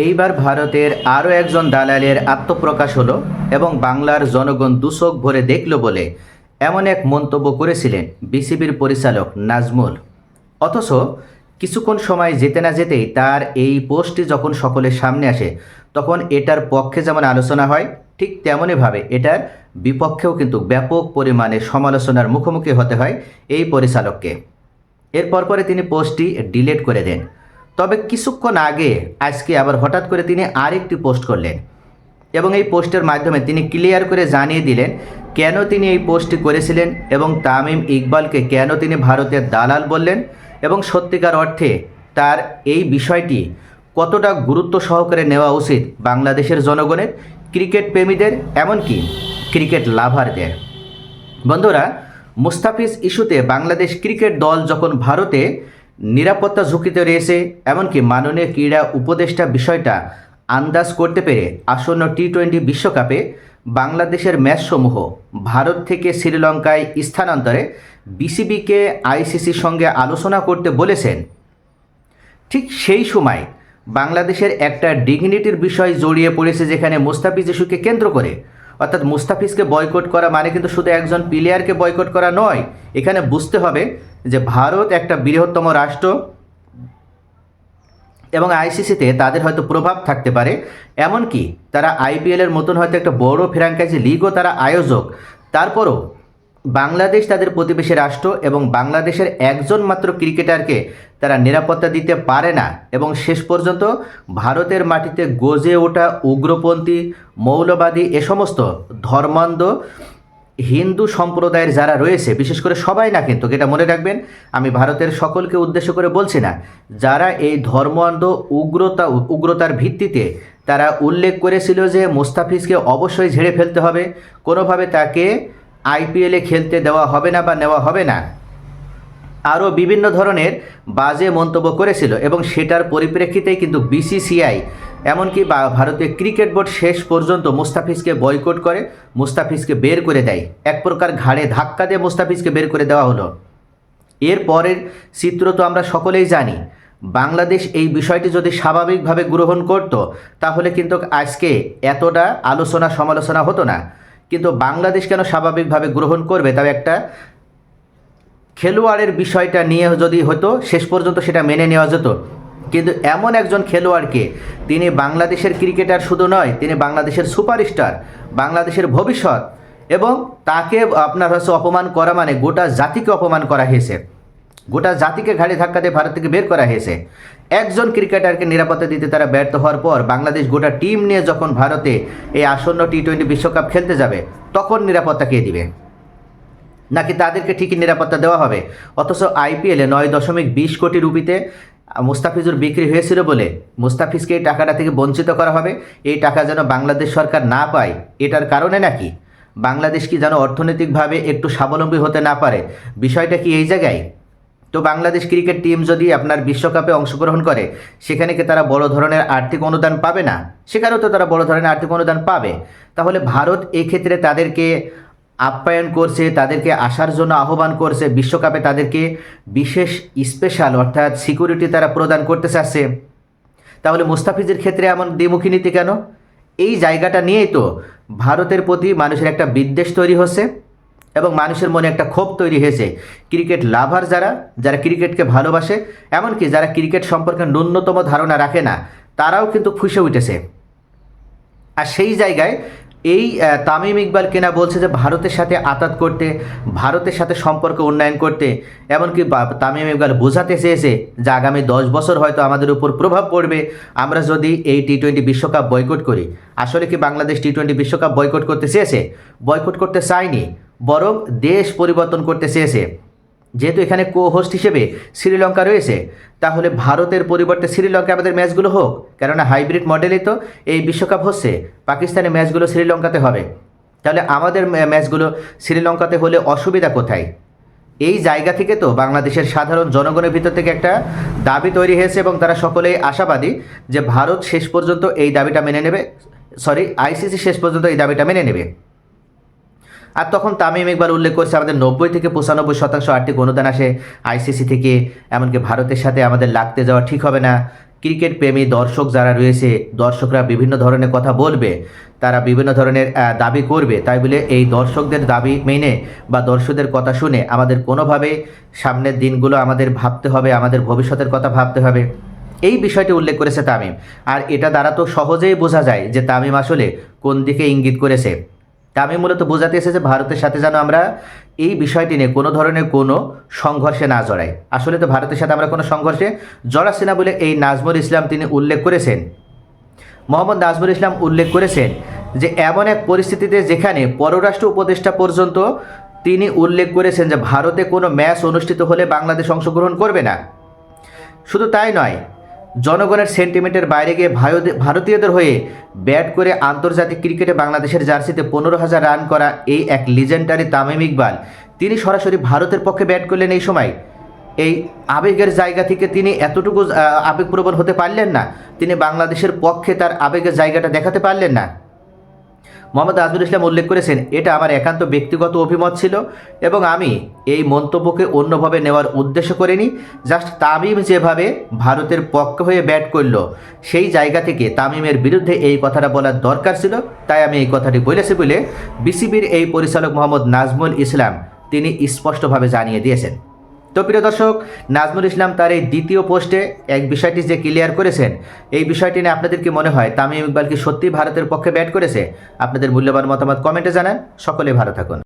এইবার ভারতের আরও একজন দালালের আত্মপ্রকাশ হলো এবং বাংলার জনগণ দুচোখ ভরে দেখল বলে এমন এক মন্তব্য করেছিলেন বিসিবির পরিচালক নাজমুল। অথচ কিছুক্ষণ সময় যেতে না যেতেই তার এই পোস্টটি যখন সকলের সামনে আসে তখন এটার পক্ষে যেমন আলোচনা হয়, ঠিক তেমনইভাবে এটার বিপক্ষেও কিন্তু ব্যাপক পরিমাণে সমালোচনার মুখোমুখি হতে হয় এই পরিচালককে। এরপর পরে তিনি পোস্টটি ডিলিট করে দেন। তবে কিছুক্ষণ আগে আজকে আবার হঠাৎ করে তিনি আরেকটি পোস্ট করলেন এবং এই পোস্টের মাধ্যমে তিনি ক্লিয়ার করে জানিয়ে দিলেন কেন তিনি এই পোস্টটি করেছিলেন এবং তামিম ইকবালকে কেন তিনি ভারতের দালাল বললেন এবং সত্যিকার অর্থে তার এই বিষয়টি কতটা গুরুত্ব সহকারে নেওয়া উচিত বাংলাদেশের জনগণের, ক্রিকেট প্রেমীদের, এমনকি ক্রিকেট লাভারদের। বন্ধুরা, মুস্তাফিজ ইস্যুতে বাংলাদেশ ক্রিকেট দল যখন ভারতে নিরাপত্তা ঝুঁকিতে রয়েছে, এমনকি মাননীয় ক্রীড়া উপদেষ্টা বিষয়টা আন্দাজ করতে পেরে আসন্ন টি-20 বিশ্বকাপে বাংলাদেশের ম্যাচসমূহ ভারত থেকে শ্রীলঙ্কায় স্থানান্তরে বিসিবিকে আইসিসির সঙ্গে আলোচনা করতে বলেছেন। ঠিক সেই সময় বাংলাদেশের একটা ডিগনিটির বিষয় জড়িয়ে পড়েছে, যেখানে মুস্তাফিজ ইস্যুকে কেন্দ্র করে, অর্থাৎ মুস্তাফিজকে বয়কট করা মানে কিন্তু শুধু একজন প্লেয়ারকে বয়কট করা নয়। এখানে বুঝতে হবে যে ভারত একটা বৃহত্তম রাষ্ট্র এবং আইসিসিতে তাদের হয়তো প্রভাব থাকতে পারে, এমনকি তারা আইপিএলের মতন হয়তো একটা বড় ফ্র্যাঞ্চাইজি লিগও তারা আয়োজক। তারপরও বাংলাদেশ তাদের প্রতিবেশী রাষ্ট্র এবং বাংলাদেশের একজন মাত্র ক্রিকেটারকে তারা নিরাপত্তা দিতে পারে না এবং শেষ পর্যন্ত ভারতের মাটিতে গজে ওঠা উগ্রপন্থী, মৌলবাদী, এ সমস্ত ধর্মান্ধ হিন্দু সম্প্রদায়ের যারা রয়েছে, বিশেষ করে সবাই না, কিন্তু এটা মনে রাখবেন, আমি ভারতের সকলকে উদ্দেশ্য করে বলছি না, যারা এই ধর্মান্ধ উগ্রতার ভিত্তিতে তারা উল্লেখ করেছিল যে মুস্তাফিজকে অবশ্যই ঝেড়ে ফেলতে হবে, কোনোভাবে তাকে আইপিএলে খেলতে দেওয়া হবে না বা নেওয়া হবে না, আরও বিভিন্ন ধরনের বাজে মন্তব্য করেছিল এবং সেটার পরিপ্রেক্ষিতেই কিন্তু বিসিসিআই এমনকি ভারতীয় ক্রিকেট বোর্ড শেষ পর্যন্ত মুস্তাফিজকে বয়কট করে, মুস্তাফিজকে বের করে দেয়। এক প্রকার ঘাড়ে ধাক্কা দিয়ে মুস্তাফিজকে বের করে দেওয়া হলো। এর পরের চিত্র তো আমরা সকলেই জানি। বাংলাদেশ এই বিষয়টি যদি স্বাভাবিকভাবে গ্রহণ করত তাহলে কিন্তু আজকে এতটা আলোচনা সমালোচনা হতো না। কিন্তু বাংলাদেশ কেন স্বাভাবিকভাবে গ্রহণ করবে? তাও একটা খেলোয়াড়ের বিষয়টা নিয়ে যদি হতো শেষ পর্যন্ত সেটা মেনে নেওয়া যেত, কিন্তু এমন একজন খেলোয়াড়কে, তিনি বাংলাদেশের ক্রিকেটার শুধু নয়, তিনি বাংলাদেশের সুপারস্টার, বাংলাদেশের ভবিষ্যৎ, এবং তাকে আপনার হচ্ছে অপমান করা মানে গোটা জাতিকে অপমান করা হয়েছে, গোটা জাতিকে ঘাড়ে ধাক্কা দিয়ে ভারত থেকে বের করা হয়েছে। একজন ক্রিকেটারকে নিরাপত্তা দিতে তারা ব্যর্থ হওয়ার পর বাংলাদেশ গোটা টিম নিয়ে যখন ভারতে এই আসন্ন টি-20 বিশ্বকাপ খেলতে যাবে তখন নিরাপত্তা কে দিবে? নাকি তাদেরকে ঠিকই নিরাপত্তা দেওয়া হবে? অথচ আইপিএলে 9.20 কোটি রুপিতে মুস্তাফিজুর বিক্রি হয়েছিল বলে মুস্তাফিজকে এই টাকাটা থেকে বঞ্চিত করা হবে, এই টাকা যেন বাংলাদেশ সরকার না পায়, এটার কারণে নাকি বাংলাদেশ কি যেন অর্থনৈতিকভাবে একটু স্বাবলম্বী হতে না পারে? বিষয়টা কি এই জায়গায়? তো বাংলাদেশ ক্রিকেট টিম যদি আপনার বিশ্বকাপে অংশগ্রহণ করে সেখানে কি তারা বড় ধরনের আর্থিক অনুদান পাবে না? সেখানেও তো তারা বড় ধরনের আর্থিক অনুদান পাবে। তাহলে ভারত এই ক্ষেত্রে তাদেরকে আপ্যায়ন করছে, তাদেরকে আসার জন্য আহ্বান করছে, বিশ্বকাপে তাদেরকে বিশেষ স্পেশাল অর্থাৎ সিকিউরিটি তারা প্রদান করতে চাচ্ছে। তাহলে মুস্তাফিজের ক্ষেত্রে এমন দ্বিমুখী নীতি কেন? এই জায়গাটা নিয়েই তো ভারতের প্রতি মানুষের একটা বিদ্বেষ তৈরি হচ্ছে এবং মানুষের মনে একটা ক্ষোভ তৈরি হয়েছে। ক্রিকেট লাভার যারা যারা ক্রিকেটকে ভালোবাসে, এমনকি যারা ক্রিকেট সম্পর্কে ন্যূনতম ধারণা রাখে না, তারাও কিন্তু ফুঁসে উঠেছে। আর সেই জায়গায় এই তামিম ইকবাল কেনা বলছে যে ভারতের সাথে আতাত করতে, ভারতের সাথে সম্পর্ক উন্নয়ন করতে, এমনকি তামিম ইকবাল বোঝাতে চেয়েছে যে আগামী 10 বছর হয়তো আমাদের উপর প্রভাব পড়বে আমরা যদি এই টি-20 বিশ্বকাপ বয়কট করি। আসলে কি বাংলাদেশ টি-20 বিশ্বকাপ বয়কট করতে চেয়েছে? বয়কট করতে চায়নি, বরং দেশ পরিবর্তন করতে চেয়েছে। যেহেতু এখানে কো হোস্ট হিসেবে শ্রীলঙ্কা রয়েছে, তাহলে ভারতের পরিবর্তে শ্রীলঙ্কা আমাদের ম্যাচগুলো হোক, কেননা হাইব্রিড মডেলে তো এই বিশ্বকাপ হচ্ছে, পাকিস্তানের ম্যাচগুলো শ্রীলঙ্কাতে হবে, তাহলে আমাদের ম্যাচগুলো শ্রীলঙ্কাতে হলে অসুবিধা কোথায়? এই জায়গা থেকে তো বাংলাদেশের সাধারণ জনগণের ভিতর থেকে একটা দাবি তৈরি হয়েছে এবং তারা সকলেই আশাবাদী যে ভারত শেষ পর্যন্ত এই দাবিটা মেনে নেবে, আইসিসি শেষ পর্যন্ত এই দাবিটা মেনে নেবে। আর তখন তামিম ইকবাল উল্লেখ করছে আমাদের 90 থেকে 95% আর্থিক অনুদান আসে আইসিসি থেকে, এমনকি ভারতের সাথে আমাদের লাগতে যাওয়া ঠিক হবে না, ক্রিকেট প্রেমী দর্শক যারা রয়েছে, দর্শকরা বিভিন্ন ধরনের কথা বলবে, তারা বিভিন্ন ধরনের দাবি করবে, তাই বলে এই দর্শকদের দাবি মেনে বা দর্শকদের কথা শুনে আমাদের কোনোভাবে সামনের দিনগুলো আমাদের ভাবতে হবে, আমাদের ভবিষ্যতের কথা ভাবতে হবে, এই বিষয়টি উল্লেখ করেছে তামিম। আর এটা দ্বারা তো সহজেই বোঝা যায় যে তামিম আসলে কোন দিকে ইঙ্গিত করেছে। তামিম মূলত বোঝাতে এসেছে ভারতের সাথে যেন আমরা এই বিষয়টি নিয়ে কোনো ধরনের কোনো সংঘর্ষে না জড়াই। আসলে তো ভারতের সাথে আমরা কোনো সংঘর্ষে জড়াচ্ছি না বলে এই নাজমুল ইসলাম তিনি উল্লেখ করেছেন, মোহাম্মদ নাজমুল ইসলাম উল্লেখ করেছেন যে এমন এক পরিস্থিতিতে যেখানে পররাষ্ট্র উপদেষ্টা পর্যন্ত তিনি উল্লেখ করেছেন যে ভারতে কোনো ম্যাচ অনুষ্ঠিত হলে বাংলাদেশ অংশগ্রহণ করবে না। শুধু তাই নয়, জনগণের সেন্টিমেন্টের বাইরে গিয়ে ভারতীয়দের হয়ে ব্যাট করে আন্তর্জাতিক ক্রিকেটে বাংলাদেশের জার্সিতে 15,000 রান করা এই এক লিজেন্ডারি তামিম ইকবাল তিনি সরাসরি ভারতের পক্ষে ব্যাট করলেন। এই সময় এই আবেগের জায়গা থেকে তিনি এতটুকু আবেগপ্রবণ হতে পারলেন না, তিনি বাংলাদেশের পক্ষে তার আবেগের জায়গাটা দেখাতে পারলেন না। মোহাম্মদ নাজমুল ইসলাম উল্লেখ করেছেন, এটা আমার একান্ত ব্যক্তিগত অভিমত ছিল এবং আমি এই মন্তব্যকে অন্যভাবে নেওয়ার উদ্দেশ্য করিনি। জাস্ট তামিম যেভাবে ভারতের পক্ষে হয়ে ব্যাট করলো সেই জায়গা থেকে তামিমের বিরুদ্ধে এই কথাটা বলার দরকার ছিল, তাই আমি এই কথাটি বলেছি বলে বিসিবির এই পরিচালক মোহাম্মদ নাজমুল ইসলাম তিনি স্পষ্টভাবে জানিয়ে দিয়েছেন। তো প্রিয় দর্শক, নাজমুল ইসলাম তার এই দ্বিতীয় পোস্টে এক বিষয়টি যে ক্লিয়ার করেছেন, এই বিষয়টি নিয়ে আপনাদের কি মনে হয় তামিম ইকবাল কি সত্যি ভারতের পক্ষে ব্যাট করেছে? আপনাদের মূল্যবান মতামত কমেন্টে জানান। সকলে ভালো থাকুন।